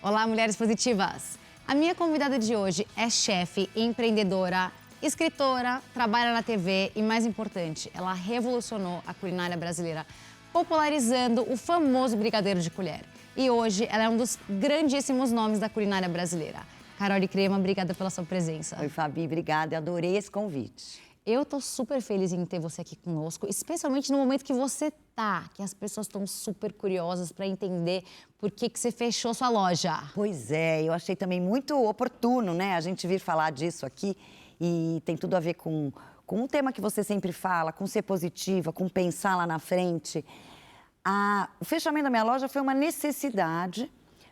Olá, mulheres positivas! A minha convidada de hoje é chefe, empreendedora, escritora, trabalha na TV e, mais importante, ela revolucionou a culinária brasileira, popularizando o famoso brigadeiro de colher. E hoje ela é um dos grandíssimos nomes da culinária brasileira. Carole Crema, obrigada pela sua presença. Oi, Fabi, obrigada. Eu adorei esse convite. Eu tô super feliz em ter você aqui conosco, especialmente no momento que você tá, que as pessoas estão super curiosas para entender por que você fechou sua loja. Pois é, eu achei também muito oportuno, né, a gente vir falar disso aqui e tem tudo a ver com o tema que você sempre fala, com ser positiva, com pensar lá na frente. O fechamento da minha loja foi uma necessidade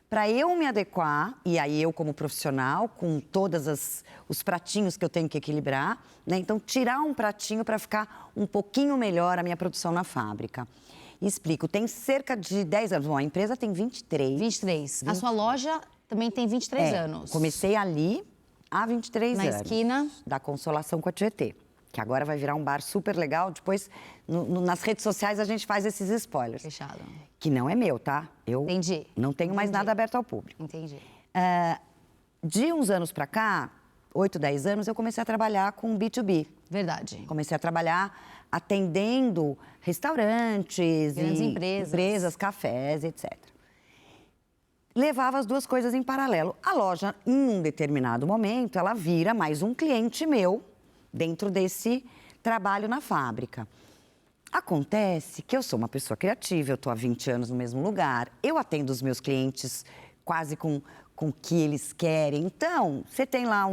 para eu me adequar, e aí eu como profissional, com todos os pratinhos que eu tenho que equilibrar, né? Então, tirar um pratinho para ficar um pouquinho melhor a minha produção na fábrica. E explico, tem cerca de 10 anos, bom, a empresa tem 23. 23. A sua loja também tem 23 anos. Comecei ali há 23 anos. Na esquina? Da Consolação com a Tietê, que agora vai virar um bar super legal. Depois, nas redes sociais, a gente faz esses spoilers. Fechado. Que não é meu, tá? Eu Entendi. não tenho mais nada aberto ao público. Entendi. De uns anos pra cá, 8, 10 anos, eu comecei a trabalhar com B2B. Verdade. Comecei a trabalhar atendendo restaurantes, Grandes e empresas, cafés, etc. Levava as duas coisas em paralelo. A loja, em um determinado momento, ela vira mais um cliente meu dentro desse trabalho na fábrica. Acontece que eu sou uma pessoa criativa, eu estou há 20 anos no mesmo lugar, eu atendo os meus clientes quase com o que eles querem. Então, você tem lá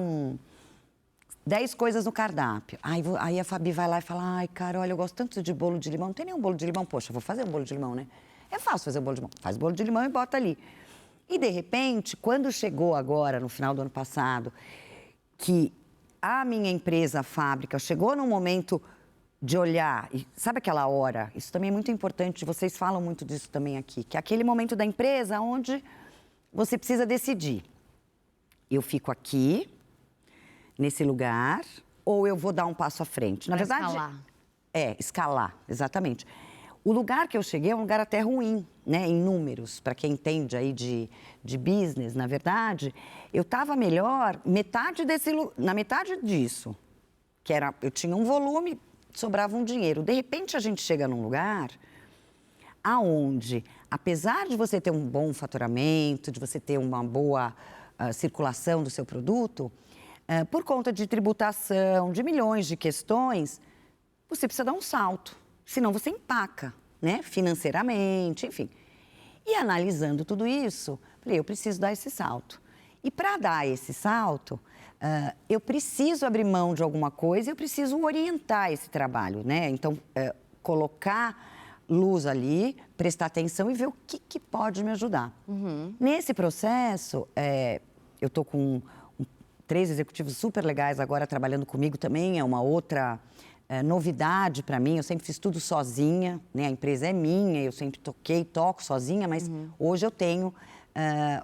10 coisas no cardápio. Aí a Fabi vai lá e fala, ai, cara, olha, eu gosto tanto de bolo de limão, não tem nenhum bolo de limão? Poxa, eu vou fazer um bolo de limão, né? É fácil fazer um bolo de limão. Faz bolo de limão e bota ali. E, de repente, quando chegou agora, no final do ano passado, que a minha empresa, a fábrica, chegou num momento de olhar, e sabe aquela hora? Isso também é muito importante, vocês falam muito disso também aqui, que é aquele momento da empresa onde você precisa decidir. Eu fico aqui, nesse lugar, ou eu vou dar um passo à frente? Na verdade, escalar. Escalar, exatamente. O lugar que eu cheguei é um lugar até ruim, né, em números, para quem entende aí de business, na verdade, eu estava melhor na metade disso, que era, eu tinha um volume, sobrava um dinheiro. De repente, a gente chega num lugar aonde, apesar de você ter um bom faturamento, de você ter uma boa circulação do seu produto, por conta de tributação, de milhões de questões, você precisa dar um salto. Senão você empaca, né? Financeiramente, enfim. E analisando tudo isso, falei, eu preciso dar esse salto. E para dar esse salto, eu preciso abrir mão de alguma coisa, eu preciso orientar esse trabalho, né? Então, colocar luz ali, prestar atenção e ver o que pode me ajudar. Uhum. Nesse processo, eu estou com 3 executivos super legais agora trabalhando comigo também, é uma outra novidade para mim. Eu sempre fiz tudo sozinha, né? A empresa é minha, eu sempre toco sozinha, mas hoje eu tenho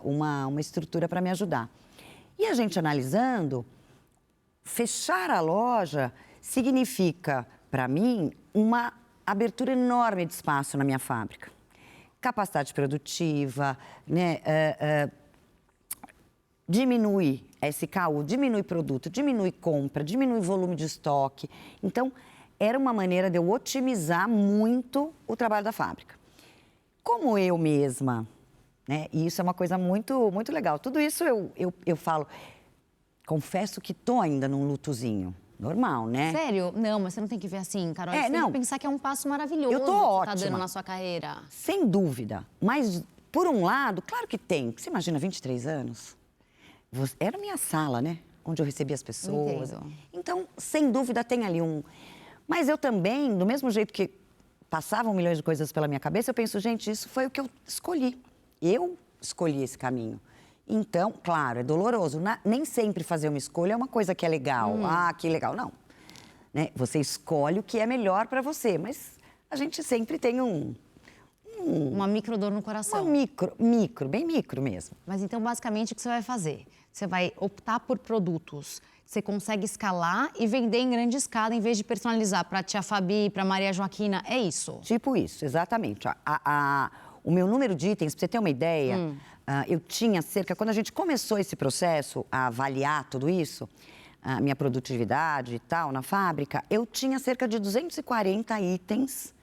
uma estrutura para me ajudar. E a gente analisando, fechar a loja significa, para mim, uma abertura enorme de espaço na minha fábrica. Capacidade produtiva, né? Diminui SKU, diminui produto, diminui compra, diminui volume de estoque. Então, era uma maneira de eu otimizar muito o trabalho da fábrica. Como eu mesma, né? E isso é uma coisa muito, muito legal. Tudo isso eu falo, confesso que estou ainda num lutozinho. Normal, né? Sério? Não, mas você não tem que ver assim, Carol. Você tem que pensar que é um passo maravilhoso eu tô que você ótima, tá dando na sua carreira. Sem dúvida. Mas, por um lado, claro que tem. Você imagina, 23 anos? Era a minha sala, né? Onde eu recebia as pessoas. Entendo. Então, sem dúvida, tem ali um... Mas eu também, do mesmo jeito que passavam milhões de coisas pela minha cabeça, eu penso, gente, isso foi o que eu escolhi. Eu escolhi esse caminho. Então, claro, é doloroso. Nem sempre fazer uma escolha é uma coisa que é legal. Que legal. Não. Né? Você escolhe o que é melhor para você, mas a gente sempre tem uma microdor no coração. Uma bem micro mesmo. Mas então, basicamente, o que você vai fazer? Você vai optar por produtos que você consegue escalar e vender em grande escala, em vez de personalizar para a tia Fabi, para Maria Joaquina, é isso? Tipo isso, exatamente. O meu número de itens, para você ter uma ideia, eu tinha quando a gente começou esse processo, a avaliar tudo isso, a minha produtividade e tal, na fábrica, eu tinha cerca de 240 itens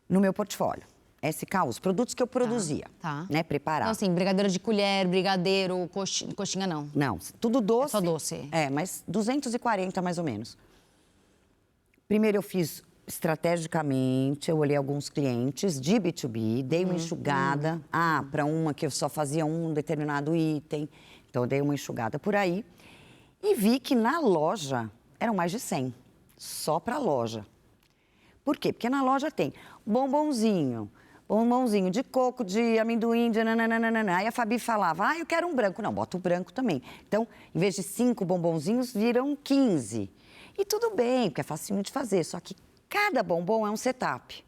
no meu portfólio. SKU, os produtos que eu produzia, né, preparava. Então, assim, brigadeiro de colher, brigadeiro, coxinha não. Não, tudo doce. É só doce. Mas 240 mais ou menos. Primeiro eu fiz estrategicamente, eu olhei alguns clientes de B2B, dei uma enxugada. Para uma que eu só fazia um determinado item, então eu dei uma enxugada por aí. E vi que na loja eram mais de 100, só para a loja. Por quê? Porque na loja tem bombonzinho de coco, de amendoim, de nananana. Aí a Fabi falava, eu quero um branco. Não, bota o branco também. Então, em vez de 5 bombonzinhos, viram 15. E tudo bem, porque é facinho de fazer, só que cada bombom é um setup.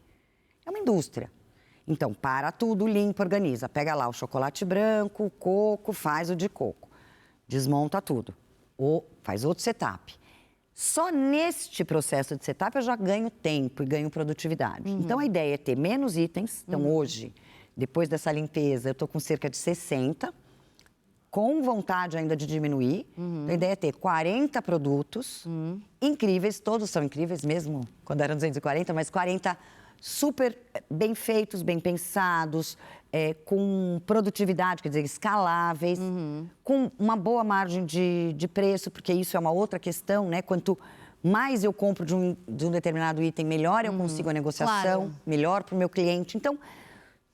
É uma indústria. Então, para tudo, limpa, organiza. Pega lá o chocolate branco, o coco, faz o de coco. Desmonta tudo. Ou faz outro setup. Só neste processo de setup eu já ganho tempo e ganho produtividade. Então, a ideia é ter menos itens. Então, hoje, depois dessa limpeza, eu estou com cerca de 60, com vontade ainda de diminuir. Então, a ideia é ter 40 produtos incríveis, todos são incríveis, mesmo quando eram 240, mas 40 super bem feitos, bem pensados, com produtividade, quer dizer, escaláveis, com uma boa margem de preço, porque isso é uma outra questão, né? Quanto mais eu compro de um determinado item, melhor eu consigo a negociação, melhor para o meu cliente. Então,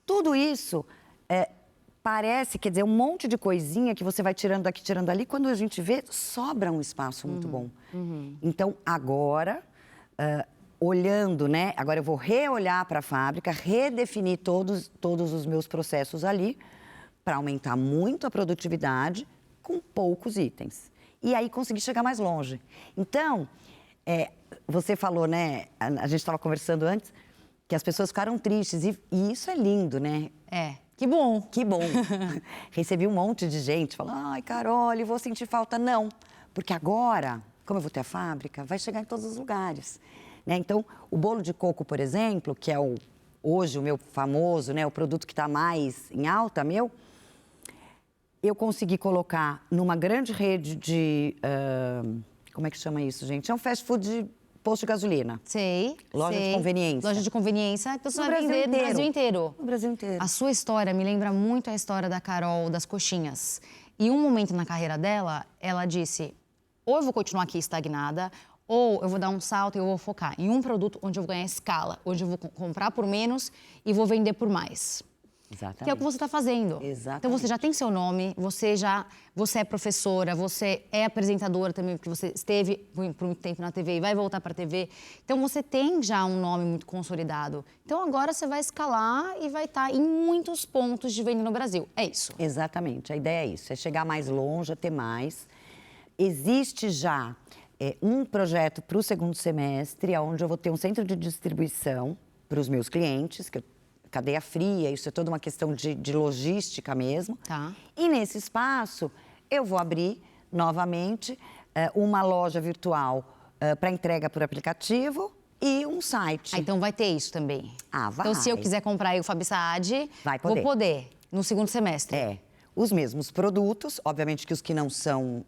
tudo isso parece, quer dizer, um monte de coisinha que você vai tirando daqui, tirando ali, quando a gente vê, sobra um espaço muito bom. Então, agora... olhando, né? Agora eu vou reolhar para a fábrica, redefinir todos os meus processos ali para aumentar muito a produtividade com poucos itens. E aí conseguir chegar mais longe. Então, você falou, né? A gente estava conversando antes, que as pessoas ficaram tristes. E isso é lindo, né? Que bom. Que bom. Recebi um monte de gente falando, ai, Carol, vou sentir falta. Não, porque agora, como eu vou ter a fábrica, vai chegar em todos os lugares. Né? Então, o bolo de coco, por exemplo, que é hoje o meu famoso, né, o produto que está mais em alta, eu consegui colocar numa grande rede de... como é que chama isso, gente? É um fast food de posto de gasolina. Sei. Loja de conveniência. Loja de conveniência. Então, você vai vender no Brasil inteiro. No Brasil inteiro. A sua história me lembra muito a história da Carol das coxinhas. Em um momento na carreira dela, ela disse, ou eu vou continuar aqui estagnada, ou eu vou dar um salto e eu vou focar em um produto onde eu vou ganhar escala, onde eu vou comprar por menos e vou vender por mais. Exatamente. Que é o que você está fazendo. Exatamente. Então, você já tem seu nome, você é professora, você é apresentadora também, porque você esteve por muito tempo na TV e vai voltar para a TV. Então, você tem já um nome muito consolidado. Então, agora você vai escalar e vai estar em muitos pontos de venda no Brasil. É isso. Exatamente. A ideia é isso, é chegar mais longe, ter mais. Existe já... um projeto para o segundo semestre, onde eu vou ter um centro de distribuição para os meus clientes, cadeia fria, isso é toda uma questão de logística mesmo. Tá. E nesse espaço, eu vou abrir novamente uma loja virtual para entrega por aplicativo e um site. Então vai ter isso também. Vai. Então, se eu quiser comprar aí o Fabi Saad, vou poder, no segundo semestre. Os mesmos produtos, obviamente que os que não são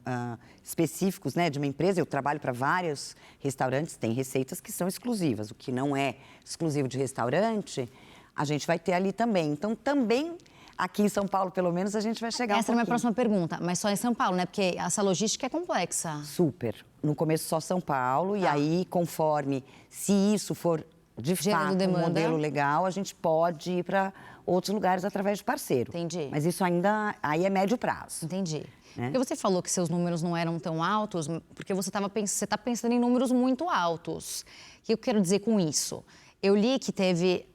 específicos, né, de uma empresa, eu trabalho para vários restaurantes, tem receitas que são exclusivas. O que não é exclusivo de restaurante, a gente vai ter ali também. Então, também aqui em São Paulo, pelo menos, a gente vai chegar Essa é a minha próxima pergunta, mas só em São Paulo, né? Porque essa logística é complexa. Super. No começo só São Paulo, e aí, conforme, se isso for de fato um modelo legal, a gente pode ir para outros lugares através de parceiro. Entendi. Mas isso ainda, aí é médio prazo. Entendi. Né? Porque você falou que seus números não eram tão altos, porque você está pensando em números muito altos. O que eu quero dizer com isso? Eu li que teve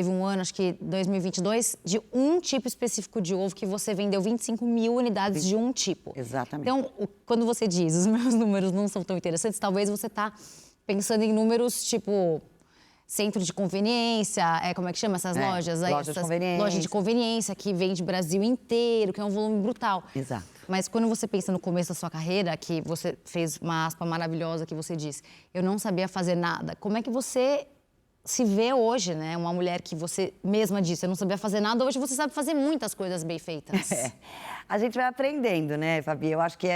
um ano, acho que 2022, de um tipo específico de ovo que você vendeu 25 mil unidades de um tipo. Exatamente. Então, quando você diz os meus números não são tão interessantes, talvez você está pensando em números tipo... Centro de conveniência, como é que chama essas lojas? Loja de conveniência. Loja de conveniência que vende Brasil inteiro, que é um volume brutal. Exato. Mas quando você pensa no começo da sua carreira, que você fez uma aspa maravilhosa que você disse, eu não sabia fazer nada. Como é que você se vê hoje, né? Uma mulher que você mesma disse, você não sabia fazer nada, hoje você sabe fazer muitas coisas bem feitas. A gente vai aprendendo, né, Fabi? Eu acho que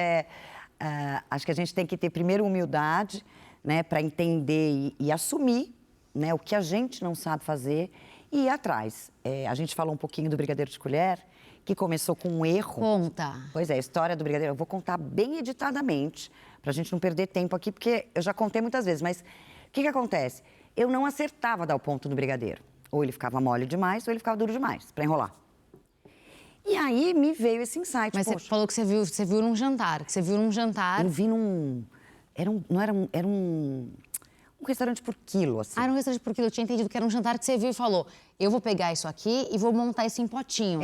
acho que a gente tem que ter primeiro humildade, né, para entender e assumir, né, o que a gente não sabe fazer e ir atrás. A gente falou um pouquinho do brigadeiro de colher, que começou com um erro. Conta. Pois é, a história do brigadeiro, eu vou contar bem editadamente, para a gente não perder tempo aqui, porque eu já contei muitas vezes, mas o que acontece? Eu não acertava dar o ponto no brigadeiro. Ou ele ficava mole demais, ou ele ficava duro demais, para enrolar. E aí me veio esse insight. Mas você falou que você viu num jantar, Eu vi num... Era um restaurante por quilo, assim. Ah, era um restaurante por quilo. Eu tinha entendido que era um jantar que você viu e falou, eu vou pegar isso aqui e vou montar isso em potinho.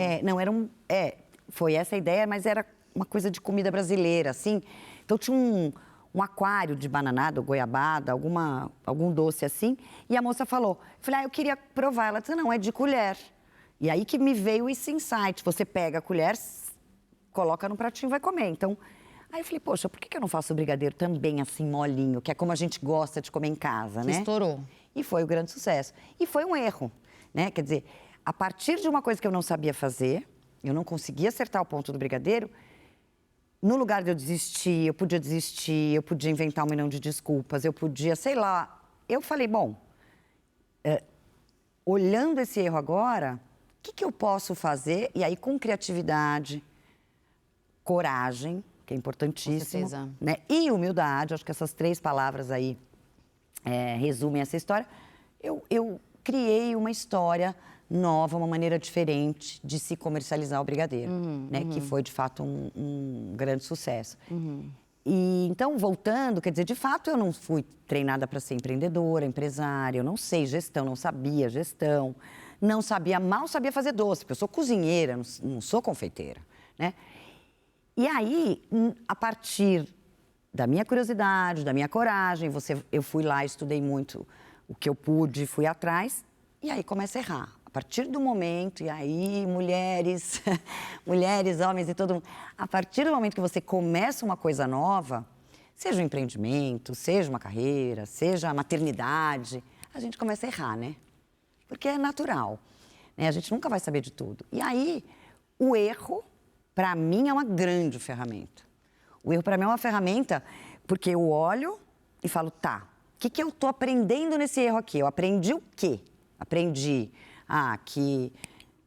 Foi essa a ideia, mas era uma coisa de comida brasileira, assim. Então tinha um aquário de bananada, goiabada, algum doce assim. E a moça falou, eu falei, eu queria provar. Ela disse, não, é de colher. E aí que me veio esse insight. Você pega a colher, coloca no pratinho e vai comer. Então, aí eu falei, poxa, por que eu não faço o brigadeiro também assim, molinho? Que é como a gente gosta de comer em casa, né? Estourou. E foi o grande sucesso. E foi um erro, né? Quer dizer, a partir de uma coisa que eu não sabia fazer, eu não conseguia acertar o ponto do brigadeiro, no lugar de eu desistir, eu podia inventar um milhão de desculpas, eu podia, sei lá. Eu falei, bom, olhando esse erro agora, o que eu posso fazer? E aí, com criatividade, coragem, que é importantíssimo, né? E humildade, acho que essas 3 palavras aí resumem essa história. Eu criei uma história nova, uma maneira diferente de se comercializar o brigadeiro, né? Que foi, de fato, um grande sucesso. E, então, voltando, quer dizer, de fato, eu não fui treinada para ser empreendedora, empresária, eu não sei gestão, não sabia gestão, mal sabia fazer doce, porque eu sou cozinheira, não sou confeiteira, né? E aí, a partir da minha curiosidade, da minha coragem, eu fui lá, estudei muito o que eu pude, fui atrás, e aí começa a errar. A partir do momento, e aí, mulheres, homens e todo mundo, a partir do momento que você começa uma coisa nova, seja um empreendimento, seja uma carreira, seja a maternidade, a gente começa a errar, né? Porque é natural, né? A gente nunca vai saber de tudo. E aí, o erro, para mim, é uma grande ferramenta. O erro, para mim, é uma ferramenta porque eu olho e falo, tá, o que eu estou aprendendo nesse erro aqui? Eu aprendi o quê? Aprendi que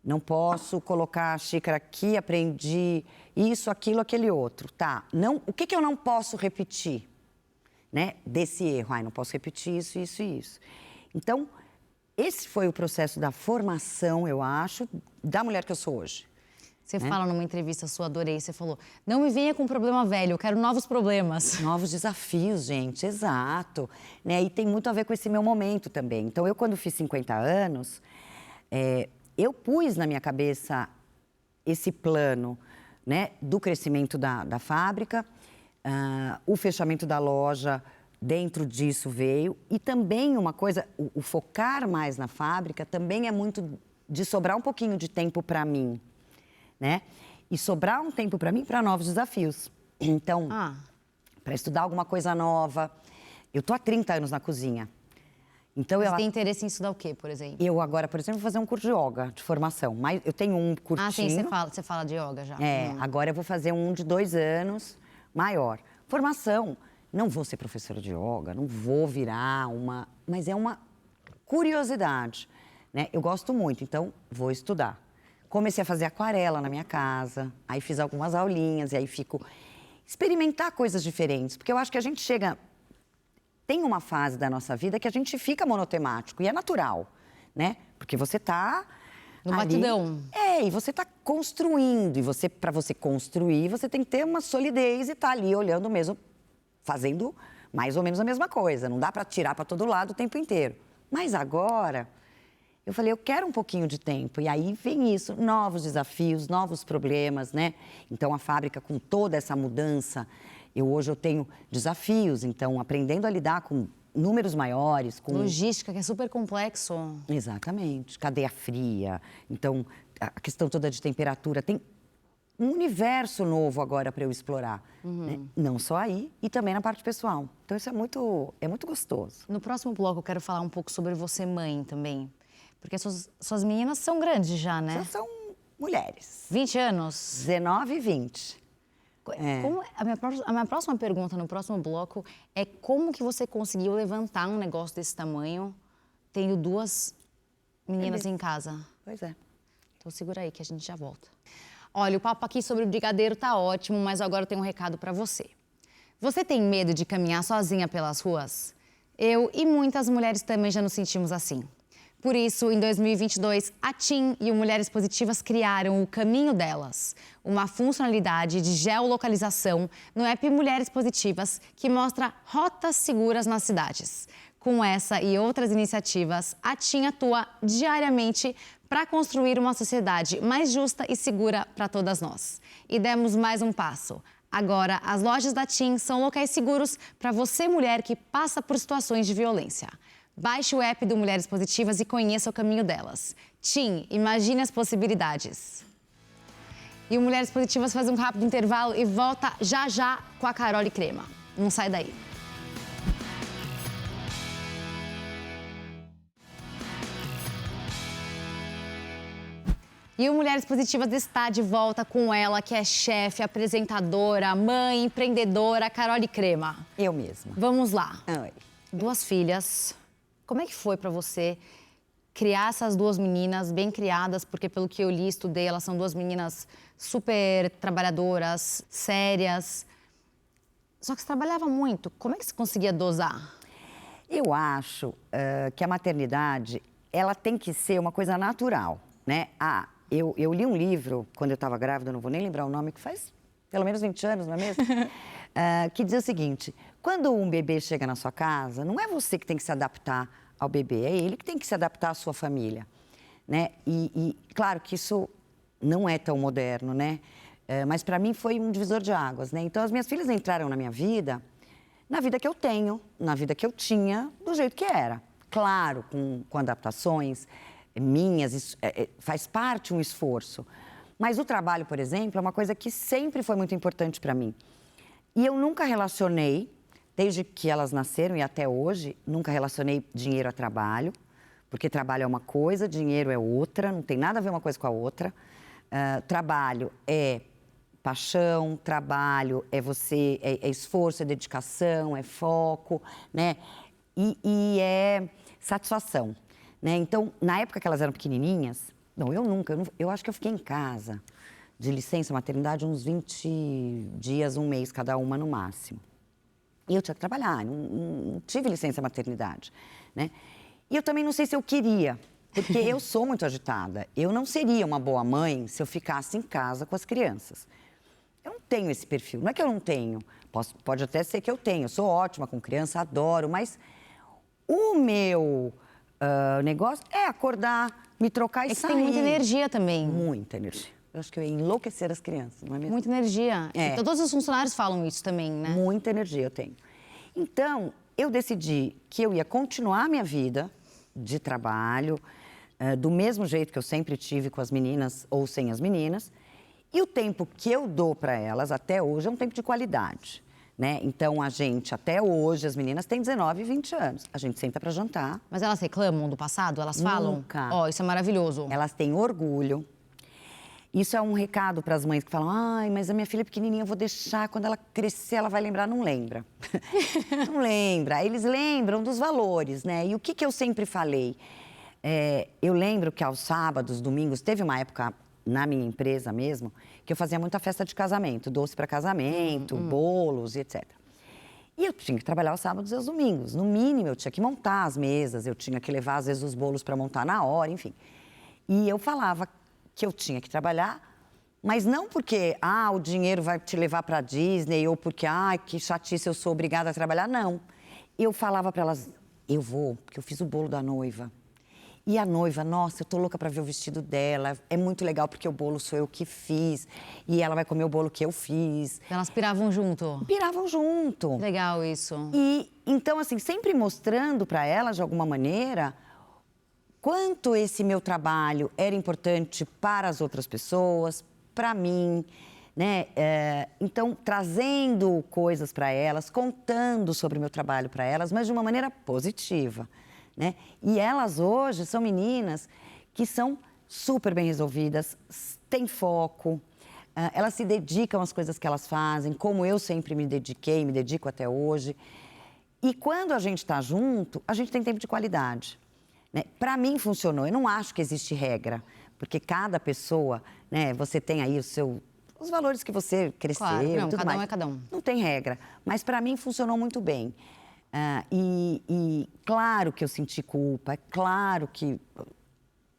não posso colocar a xícara aqui, aprendi isso, aquilo, aquele outro. Tá, o que eu não posso repetir, né, desse erro? Não posso repetir isso, isso e isso. Então, esse foi o processo da formação, eu acho, da mulher que eu sou hoje. Você fala numa entrevista sua, adorei, você falou, não me venha com problema velho, eu quero novos problemas. Novos desafios, gente, exato. Né? E tem muito a ver com esse meu momento também. Então, eu quando fiz 50 anos, eu pus na minha cabeça esse plano, né, do crescimento da fábrica, o fechamento da loja, dentro disso veio. E também uma coisa, o focar mais na fábrica também é muito de sobrar um pouquinho de tempo para mim. Né? E sobrar um tempo para mim para novos desafios. Então, para estudar alguma coisa nova. Eu tô há 30 anos na cozinha. Então, Você tem interesse em estudar o quê, por exemplo? Eu agora, por exemplo, vou fazer um curso de yoga, de formação. Mas eu tenho um curtinho. Sim, você fala de yoga já. Agora eu vou fazer um de 2 anos, maior. Formação. Não vou ser professora de yoga, não vou virar uma... Mas é uma curiosidade, né? Eu gosto muito, então vou estudar. Comecei a fazer aquarela na minha casa, aí fiz algumas aulinhas e aí fico... Experimentar coisas diferentes, porque eu acho que a gente chega... Tem uma fase da nossa vida que a gente fica monotemático e é natural, né? Porque você tá... No batidão. E você tá construindo. E para você construir, você tem que ter uma solidez e tá ali olhando mesmo, fazendo mais ou menos a mesma coisa. Não dá para tirar para todo lado o tempo inteiro. Mas agora... Eu falei, eu quero um pouquinho de tempo. E aí vem isso, novos desafios, novos problemas, né? Então, a fábrica, com toda essa mudança, hoje eu tenho desafios. Então, aprendendo a lidar com números maiores, com... Logística, que é super complexo. Exatamente. Cadeia fria. Então, a questão toda de temperatura. um universo novo agora para eu explorar. Né? Não só aí, e também na parte pessoal. Então, isso é muito gostoso. No próximo bloco, eu quero falar um pouco sobre você mãe também. Porque suas meninas são grandes já, né? Já são mulheres. 20 anos? 19 e 20. A minha próxima pergunta no próximo bloco é como que você conseguiu levantar um negócio desse tamanho tendo 2 meninas em casa? Pois é. Então segura aí que a gente já volta. Olha, o papo aqui sobre o brigadeiro tá ótimo, mas agora eu tenho um recado para você. Você tem medo de caminhar sozinha pelas ruas? Eu e muitas mulheres também já nos sentimos assim. Por isso, em 2022, a TIM e o Mulheres Positivas criaram o Caminho Delas, uma funcionalidade de geolocalização no app Mulheres Positivas que mostra rotas seguras nas cidades. Com essa e outras iniciativas, a TIM atua diariamente para construir uma sociedade mais justa e segura para todas nós. E demos mais um passo. Agora, as lojas da TIM são locais seguros para você, mulher que passa por situações de violência. Baixe o app do Mulheres Positivas e conheça o caminho delas. TIM, imagine as possibilidades. E o Mulheres Positivas faz um rápido intervalo e volta já já com a Carole Crema. Não sai daí. E o Mulheres Positivas está de volta com ela, que é chefe, apresentadora, mãe, empreendedora, Carole Crema. Eu mesma. Vamos lá. Oi. 2 filhas. Como é que foi para você criar essas 2 meninas bem criadas? Porque pelo que eu li, estudei, elas são 2 meninas super trabalhadoras, sérias. Só que você trabalhava muito. Como é que você conseguia dosar? Eu acho que a maternidade, ela tem que ser uma coisa natural, né? Eu li um livro, quando eu estava grávida, não vou nem lembrar o nome, que faz pelo menos 20 anos, não é mesmo? Que diz o seguinte, quando um bebê chega na sua casa, não é você que tem que se adaptar ao bebê, é ele que tem que se adaptar à sua família, né? E claro que isso não é tão moderno, né? Mas para mim foi um divisor de águas, né? Então as minhas filhas entraram na minha vida, na vida que eu tenho, na vida que eu tinha, do jeito que era. Claro, com adaptações minhas, faz parte um esforço. Mas o trabalho, por exemplo, é uma coisa que sempre foi muito importante para mim. E eu nunca relacionei, desde que elas nasceram e até hoje, nunca relacionei dinheiro a trabalho, porque trabalho é uma coisa, dinheiro é outra, não tem nada a ver uma coisa com a outra. Trabalho é paixão, trabalho é esforço, é dedicação, é foco, né? E é satisfação. Né? Então, na época que elas eram pequenininhas, eu acho que eu fiquei em casa de licença maternidade uns 20 dias, 1 mês cada uma no máximo. E eu tinha que trabalhar, não tive licença maternidade, né? E eu também não sei se eu queria, porque eu sou muito agitada. Eu não seria uma boa mãe se eu ficasse em casa com as crianças. Eu não tenho esse perfil, não é que eu não tenho, pode até ser que eu tenha, eu sou ótima com criança, adoro, mas o meu... O negócio é acordar, me trocar e sair. Tem muita energia também. Muita energia. Eu acho que eu ia enlouquecer as crianças, não é mesmo? Muita energia. É. Então, todos os funcionários falam isso também, né? Muita energia eu tenho. Então, eu decidi que eu ia continuar a minha vida de trabalho, do mesmo jeito que eu sempre tive com as meninas ou sem as meninas. E o tempo que eu dou para elas até hoje é um tempo de qualidade. Né? Então, a gente, até hoje, as meninas têm 19 e 20 anos. A gente senta para jantar. Mas elas reclamam do passado? Elas falam? Nunca. Ó, isso é maravilhoso. Elas têm orgulho. Isso é um recado para as mães que falam, ai, mas a minha filha é pequenininha, eu vou deixar, quando ela crescer, ela vai lembrar. Não lembra. Não lembra. Eles lembram dos valores, né? E o que eu sempre falei? Eu lembro que aos sábados, domingos, teve uma época na minha empresa mesmo, que eu fazia muita festa de casamento, doce para casamento, bolos e etc. E eu tinha que trabalhar os sábados e os domingos. No mínimo, eu tinha que montar as mesas, eu tinha que levar, às vezes, os bolos para montar na hora, enfim. E eu falava que eu tinha que trabalhar, mas não porque, o dinheiro vai te levar para a Disney, ou porque, que chatice, eu sou obrigada a trabalhar, não. Eu falava para elas, eu vou, porque eu fiz o bolo da noiva. E a noiva, nossa, eu tô louca para ver o vestido dela. É muito legal porque o bolo sou eu que fiz. E ela vai comer o bolo que eu fiz. Elas piravam junto? Piravam junto. Legal isso. E então, assim, sempre mostrando para elas, de alguma maneira, quanto esse meu trabalho era importante para as outras pessoas, para mim, né? Então, trazendo coisas para elas, contando sobre o meu trabalho para elas, mas de uma maneira positiva, né? E elas hoje são meninas que são super bem resolvidas, têm foco, elas se dedicam às coisas que elas fazem, como eu sempre me dediquei, me dedico até hoje. E quando a gente está junto, a gente tem tempo de qualidade, né? Para mim funcionou, eu não acho que existe regra, porque cada pessoa, né, você tem aí os valores que você cresceu, Claro, não, tudo cada mais. um é cada um. Não tem regra, mas para mim funcionou muito bem. E claro que eu senti culpa, é claro que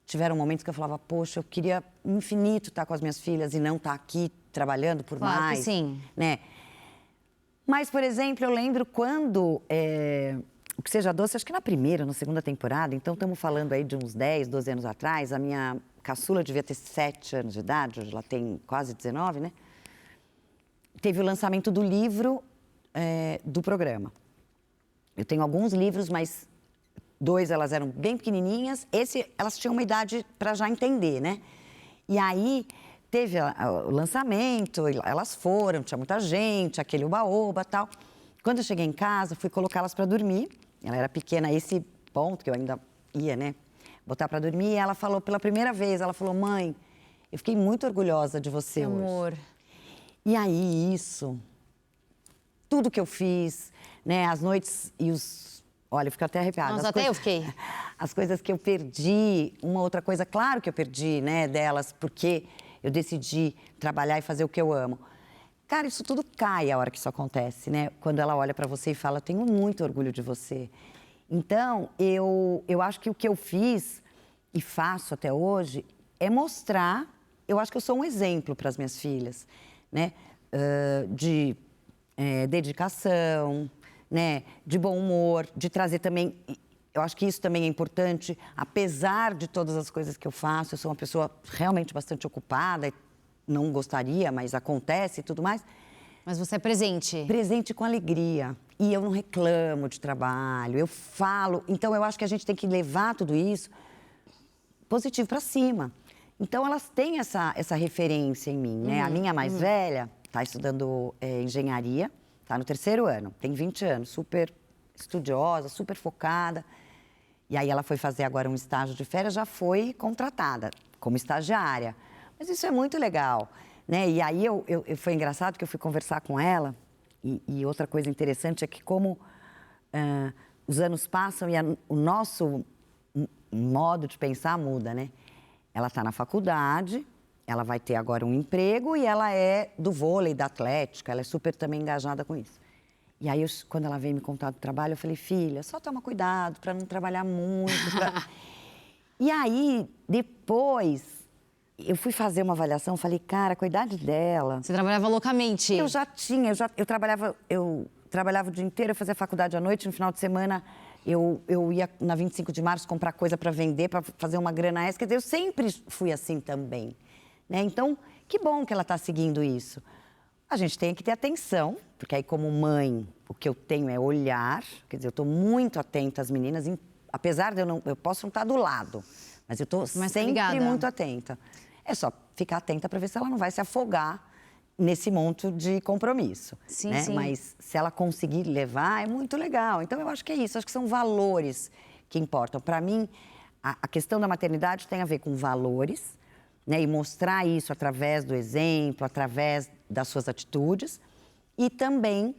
tiveram momentos que eu falava, poxa, eu queria infinito estar com as minhas filhas e não estar aqui trabalhando por Claro mais. que sim. Né? Mas, por exemplo, eu lembro quando O Que Seja Doce, acho que na primeira ou na segunda temporada, então estamos falando aí de uns 10, 12 anos atrás, a minha caçula devia ter 7 anos de idade, hoje ela tem quase 19, né? Teve o lançamento do livro do programa. Eu tenho alguns livros, mas 2 elas eram bem pequenininhas, elas tinham uma idade para já entender, né? E aí teve o lançamento, elas foram, tinha muita gente, aquele uba-oba e tal. Quando eu cheguei em casa, fui colocá-las para dormir. Ela era pequena, a esse ponto que eu ainda ia, né? Botar para dormir. E ela falou, pela primeira vez, ela falou, mãe, eu fiquei muito orgulhosa de você hoje. Amor. E aí, tudo que eu fiz, né? As noites e os... Olha, eu fico até arrepiada. Nossa, até eu fiquei. As coisas que eu perdi, uma outra coisa, claro que eu perdi, né, delas, porque eu decidi trabalhar e fazer o que eu amo. Cara, isso tudo cai a hora que isso acontece, né? Quando ela olha pra você e fala, tenho muito orgulho de você. Então, eu acho que o que eu fiz e faço até hoje é mostrar, eu acho que eu sou um exemplo para as minhas filhas, né? De dedicação, né? De bom humor, de trazer também... Eu acho que isso também é importante, apesar de todas as coisas que eu faço, eu sou uma pessoa realmente bastante ocupada, não gostaria, mas acontece e tudo mais. Mas você é presente. Presente com alegria. E eu não reclamo de trabalho, eu falo. Então, eu acho que a gente tem que levar tudo isso positivo para cima. Então, elas têm essa referência em mim, né? A minha mais velha está estudando engenharia, está no 3º ano, tem 20 anos, super estudiosa, super focada. E aí ela foi fazer agora um estágio de férias, já foi contratada como estagiária. Mas isso é muito legal, né? E aí foi engraçado que eu fui conversar com ela. E outra coisa interessante é que como os anos passam e o nosso modo de pensar muda, né? Ela está na faculdade, ela vai ter agora um emprego e ela é do vôlei, da atlética, ela é super também engajada com isso. E aí, quando ela veio me contar do trabalho, eu falei, filha, só toma cuidado para não trabalhar muito. E aí, depois, eu fui fazer uma avaliação, falei, cara, com a idade dela... Você trabalhava loucamente. Eu já tinha, eu trabalhava o dia inteiro, eu fazia faculdade à noite, no final de semana eu ia na 25 de março comprar coisa para vender, para fazer uma grana extra. Quer dizer, eu sempre fui assim também, né? Então, que bom que ela está seguindo isso. A gente tem que ter atenção, porque aí como mãe, o que eu tenho é olhar, quer dizer, eu estou muito atenta às meninas, apesar de eu posso não estar do lado, mas eu estou sempre ligada. muito atenta. É só ficar atenta para ver se ela não vai se afogar nesse monte de compromisso, sim, né? Sim. Mas se ela conseguir levar, é muito legal. Então, eu acho que é isso, acho que são valores que importam. Para mim, a questão da maternidade tem a ver com valores, né? E mostrar isso através do exemplo, através das suas atitudes. E também,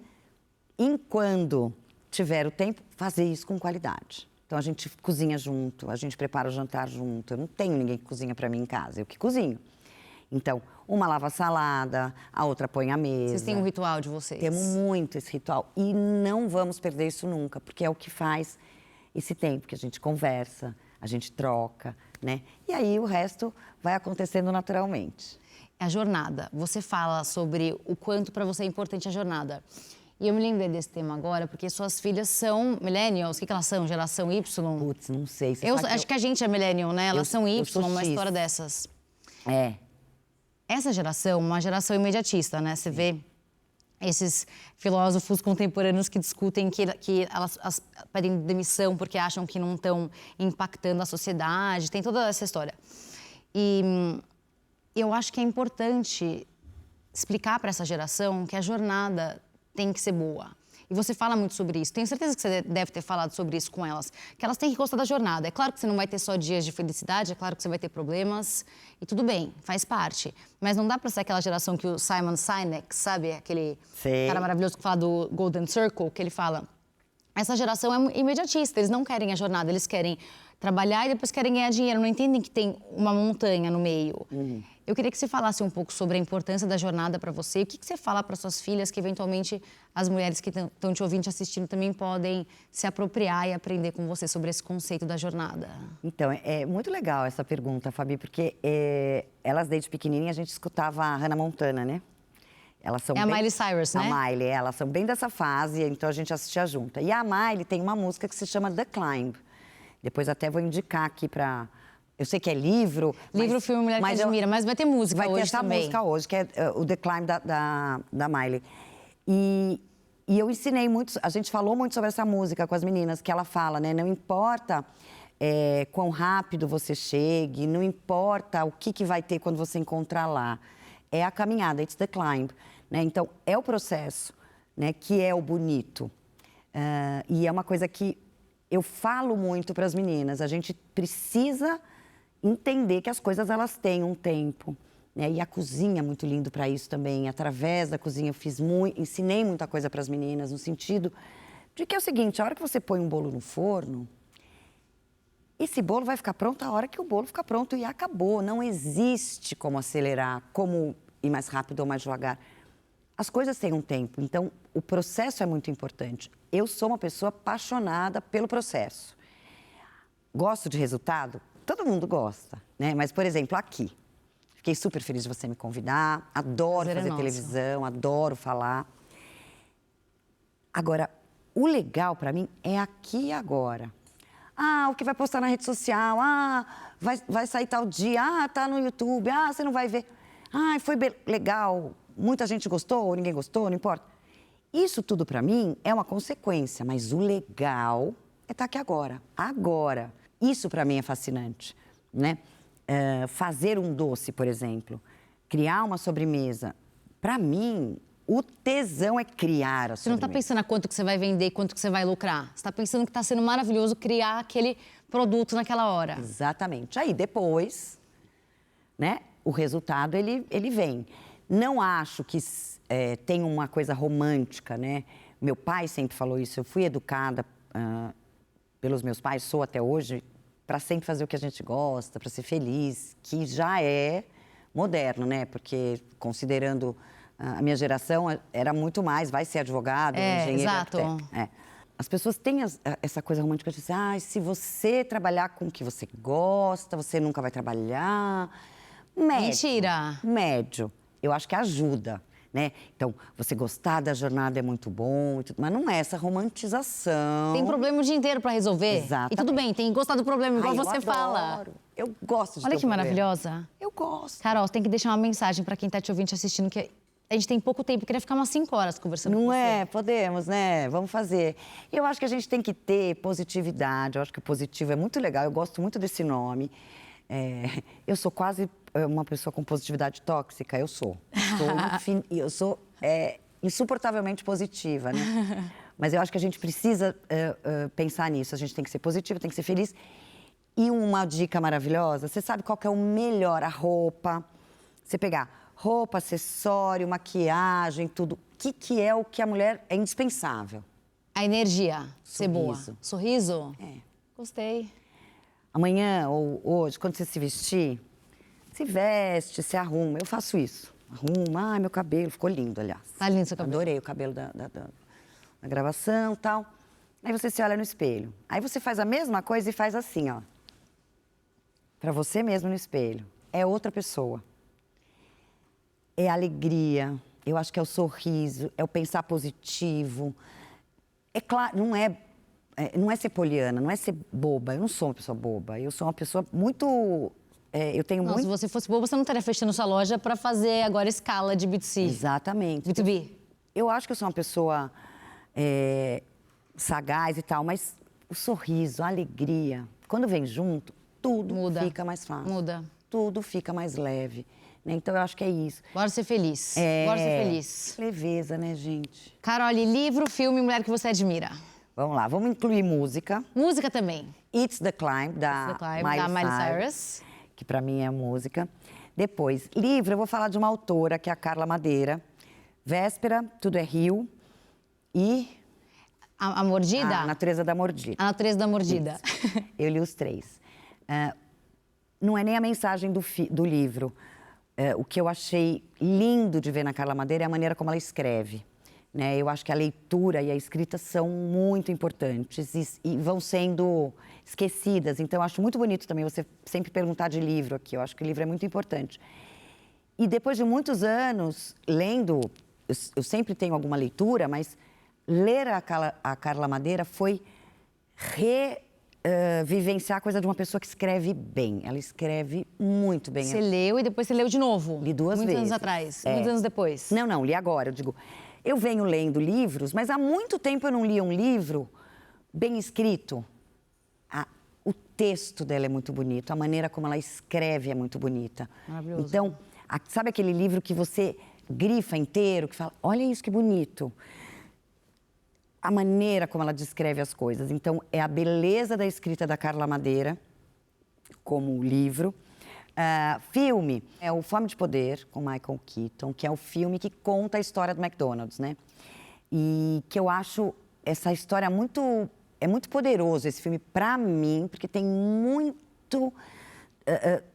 enquanto tiver o tempo, fazer isso com qualidade. Então, a gente cozinha junto, a gente prepara o jantar junto. Eu não tenho ninguém que cozinha para mim em casa, eu que cozinho. Então, uma lava a salada, a outra põe a mesa. Vocês têm um ritual de vocês? Temos muito esse ritual. E não vamos perder isso nunca, porque é o que faz esse tempo que a gente conversa, a gente troca, né? E aí o resto vai acontecendo naturalmente. A jornada. Você fala sobre o quanto para você é importante a jornada. E eu me lembrei desse tema agora, porque suas filhas são millennials. O que elas são? Geração Y? Putz, não sei. Acho que a gente é millennial, né? Elas são Y, uma X. história dessas. É. Essa geração, uma geração imediatista, né? Você vê esses filósofos contemporâneos que discutem que elas pedem demissão porque acham que não estão impactando a sociedade. Tem toda essa história. E eu acho que é importante explicar para essa geração que a jornada tem que ser boa. E você fala muito sobre isso. Tenho certeza que você deve ter falado sobre isso com elas. Que elas têm que gostar da jornada. É claro que você não vai ter só dias de felicidade, é claro que você vai ter problemas. E tudo bem, faz parte. Mas não dá pra ser aquela geração que o Simon Sinek, sabe? Aquele cara maravilhoso que fala do Golden Circle, que ele fala... Essa geração é imediatista, eles não querem a jornada, eles querem trabalhar e depois querem ganhar dinheiro. Não entendem que tem uma montanha no meio. Eu queria que você falasse um pouco sobre a importância da jornada para você. O que você fala para suas filhas que, eventualmente, as mulheres que estão te ouvindo, te assistindo, também podem se apropriar e aprender com você sobre esse conceito da jornada? Então, é muito legal essa pergunta, Fabi, porque elas, desde pequenininha, a gente escutava a Hannah Montana, né? Elas são a Miley Cyrus, né? A Miley, elas são bem dessa fase, então a gente assistia junto. E a Miley tem uma música que se chama The Climb. Depois até vou indicar aqui para... Eu sei que é livro... Livro, filme, Mulher que Admira, mas vai ter música hoje também. Vai ter essa música hoje, que é o The Climb da Miley. E eu ensinei muito... A gente falou muito sobre essa música com as meninas, que ela fala, né? Não importa quão rápido você chegue, não importa o que vai ter quando você encontrar lá. É a caminhada, it's the climb. Né? Então, é o processo, né, que é o bonito. E é uma coisa que eu falo muito para as meninas. A gente precisa entender que as coisas, elas têm um tempo. Né? E a cozinha é muito lindo para isso também. Através da cozinha, eu ensinei muita coisa para as meninas, no sentido de que é o seguinte, a hora que você põe um bolo no forno, esse bolo vai ficar pronto a hora que o bolo ficar pronto e acabou. Não existe como acelerar, como ir mais rápido ou mais devagar. As coisas têm um tempo, então o processo é muito importante. Eu sou uma pessoa apaixonada pelo processo. Gosto de resultado? Todo mundo gosta, né? Mas, por exemplo, aqui. Fiquei super feliz de você me convidar. Adoro fazer televisão, adoro falar. Agora, o legal para mim é aqui e agora. Ah, o que vai postar na rede social? Ah, vai sair tal dia? Ah, tá no YouTube? Ah, você não vai ver? Ah, foi legal. Muita gente gostou, ninguém gostou, não importa. Isso tudo, para mim, é uma consequência, mas o legal é estar aqui agora. Agora. Isso, para mim, é fascinante, né? Fazer um doce, por exemplo. Criar uma sobremesa. Para mim, o tesão é criar a sobremesa. Você não está pensando a quanto que você vai vender, quanto que você vai lucrar. Você está pensando que está sendo maravilhoso criar aquele produto naquela hora. Exatamente. Aí, depois, né, o resultado, ele vem. Não acho que tem uma coisa romântica, né? Meu pai sempre falou isso. Eu fui educada pelos meus pais, sou até hoje, para sempre fazer o que a gente gosta, para ser feliz, que já é moderno, né? Porque, considerando a minha geração, era muito mais, vai ser advogado, engenheiro, exato. arquiteto. As pessoas têm essa coisa romântica de dizer, se você trabalhar com o que você gosta, você nunca vai trabalhar. Médio. Mentira! Médio. Eu acho que ajuda, né? Então, você gostar da jornada é muito bom, mas não é essa romantização. Tem problema o dia inteiro para resolver. Exatamente. E tudo bem, tem que gostar do problema, igual você fala. Eu gosto de Olha ter que um problema. maravilhosa. Eu gosto. Carol, você tem que deixar uma mensagem para quem está te ouvindo, te assistindo, que a gente tem pouco tempo, eu queria ficar umas 5 horas conversando com você. Não é? Podemos, né? Vamos fazer. Eu acho que a gente tem que ter positividade, eu acho que o positivo é muito legal, eu gosto muito desse nome. Eu sou quase uma pessoa com positividade tóxica, eu sou. Eu sou insuportavelmente positiva, né? Mas eu acho que a gente precisa pensar nisso, a gente tem que ser positiva, tem que ser feliz. E uma dica maravilhosa, você sabe qual que é o melhor? A roupa. Você pegar roupa, acessório, maquiagem, tudo. O que é o que a mulher é indispensável? A energia, ser boa. Sorriso. Sorriso? É. Gostei. Amanhã ou hoje, quando você se vestir, se veste, se arruma. Eu faço isso. Arruma. Ai, meu cabelo ficou lindo, aliás. Tá lindo seu cabelo. Adorei o cabelo da gravação e tal. Aí você se olha no espelho. Aí você faz a mesma coisa e faz assim, ó. Pra você mesmo no espelho. É outra pessoa. É a alegria. Eu acho que é o sorriso, é o pensar positivo. É claro, não é ser poliana, não é ser boba. Eu não sou uma pessoa boba. Eu sou uma pessoa muito... eu tenho muito... Se você fosse boa, você não estaria fechando sua loja para fazer agora escala de B2C. Exatamente. B2B. Eu acho que eu sou uma pessoa sagaz e tal, mas o sorriso, a alegria, quando vem junto, tudo fica mais fácil. Muda. Tudo fica mais leve. né? Então, eu acho que é isso. Bora ser feliz. Bora ser feliz. Leveza, né, gente? Carole, livro, filme, mulher que você admira. Vamos lá, vamos incluir música. Música também. It's the Climb, da Miley Cyrus. Que pra mim é música. Depois, livro, eu vou falar de uma autora, que é a Carla Madeira. Véspera, Tudo é Rio. E... A Mordida? A Natureza da Mordida. A Natureza da Mordida. Isso. Eu li os 3. Não é nem a mensagem do livro. O que eu achei lindo de ver na Carla Madeira é a maneira como ela escreve. Né? Eu acho que a leitura e a escrita são muito importantes e vão sendo esquecidas. Então, eu acho muito bonito também você sempre perguntar de livro aqui. Eu acho que o livro é muito importante. E depois de muitos anos lendo, eu sempre tenho alguma leitura, mas ler a Carla Madeira foi vivenciar a coisa de uma pessoa que escreve bem. Ela escreve muito bem. Você leu e depois você leu de novo? Li 2 vezes. Muitos anos atrás, muitos anos depois? Não, li agora. Eu digo, eu venho lendo livros, mas há muito tempo eu não lia um livro bem escrito. O texto dela é muito bonito, a maneira como ela escreve é muito bonita. Maravilhoso. Então, sabe aquele livro que você grifa inteiro, que fala, olha isso que bonito. A maneira como ela descreve as coisas. Então, é a beleza da escrita da Carla Madeira, como livro. Filme é o Fome de Poder, com Michael Keaton, que é o filme que conta a história do McDonald's, né? E que eu acho essa história muito... É muito poderoso esse filme para mim, porque tem muito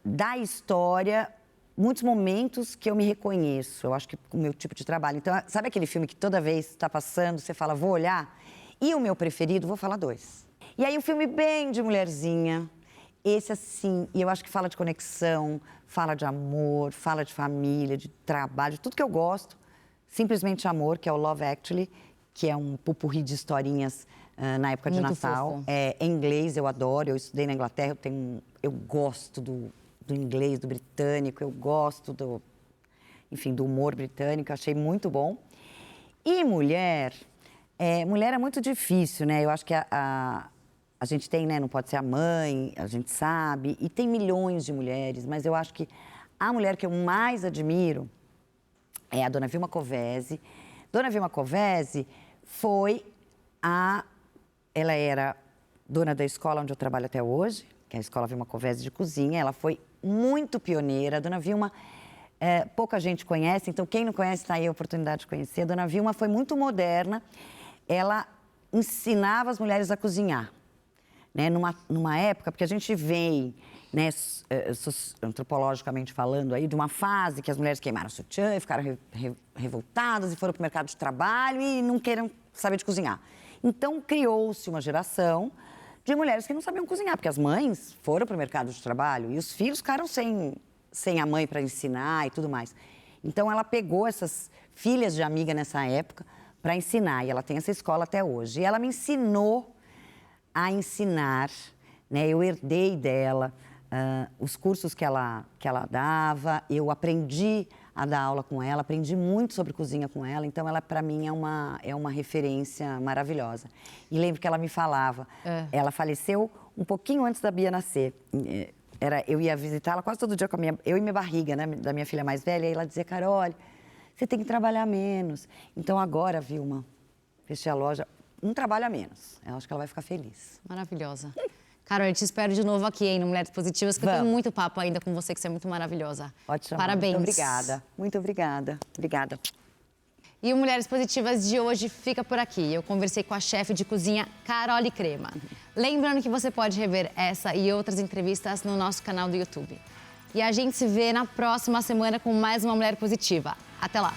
da história, muitos momentos que eu me reconheço. Eu acho que o meu tipo de trabalho. Então, sabe aquele filme que toda vez está passando, você fala, vou olhar? E o meu preferido, vou falar 2. E aí, um filme bem de mulherzinha. Esse, assim, e eu acho que fala de conexão, fala de amor, fala de família, de trabalho, de tudo que eu gosto. Simplesmente Amor, que é o Love Actually, que é um pupurri de historinhas na época de Muito Natal. fofo. Em inglês, eu adoro. Eu estudei na Inglaterra, eu gosto do inglês, do britânico, eu gosto do humor britânico, achei muito bom. E mulher é muito difícil, né? Eu acho que a gente tem, né? Não pode ser a mãe, a gente sabe, e tem milhões de mulheres, mas eu acho que a mulher que eu mais admiro é a Dona Vilma Covesi. Dona Vilma Covesi ela era dona da escola onde eu trabalho até hoje, que é a Escola Vilma Covesi de Cozinha. Ela foi muito pioneira. A Dona Vilma, pouca gente conhece, então quem não conhece, está aí a oportunidade de conhecer. A Dona Vilma foi muito moderna. Ela ensinava as mulheres a cozinhar, né? Numa época, porque a gente vem, né, antropologicamente falando aí, de uma fase que as mulheres queimaram o sutiã e ficaram revoltadas e foram para o mercado de trabalho e não queiram saber de cozinhar. Então, criou-se uma geração de mulheres que não sabiam cozinhar, porque as mães foram para o mercado de trabalho e os filhos ficaram sem a mãe para ensinar e tudo mais. Então, ela pegou essas filhas de amiga nessa época para ensinar, e ela tem essa escola até hoje. E ela me ensinou a ensinar, né? Eu herdei dela os cursos que ela dava, eu aprendi a dar aula com ela, aprendi muito sobre cozinha com ela, então ela, para mim, é uma referência maravilhosa. E lembro que ela me falava, ela faleceu um pouquinho antes da Bia nascer. Eu ia visitá-la quase todo dia com eu e minha barriga, né, da minha filha mais velha, e ela dizia, Carole, você tem que trabalhar menos. Então agora, Vilma, fechei a loja, um trabalho a menos. Eu acho que ela vai ficar feliz. Maravilhosa. Carol, eu te espero de novo aqui, hein, no Mulheres Positivas, que eu tenho muito papo ainda com você, que você é muito maravilhosa. Pode chamar. Parabéns. Muito obrigada. Muito obrigada. Obrigada. E o Mulheres Positivas de hoje fica por aqui. Eu conversei com a chefe de cozinha, Carole Crema. Lembrando que você pode rever essa e outras entrevistas no nosso canal do YouTube. E a gente se vê na próxima semana com mais uma Mulher Positiva. Até lá!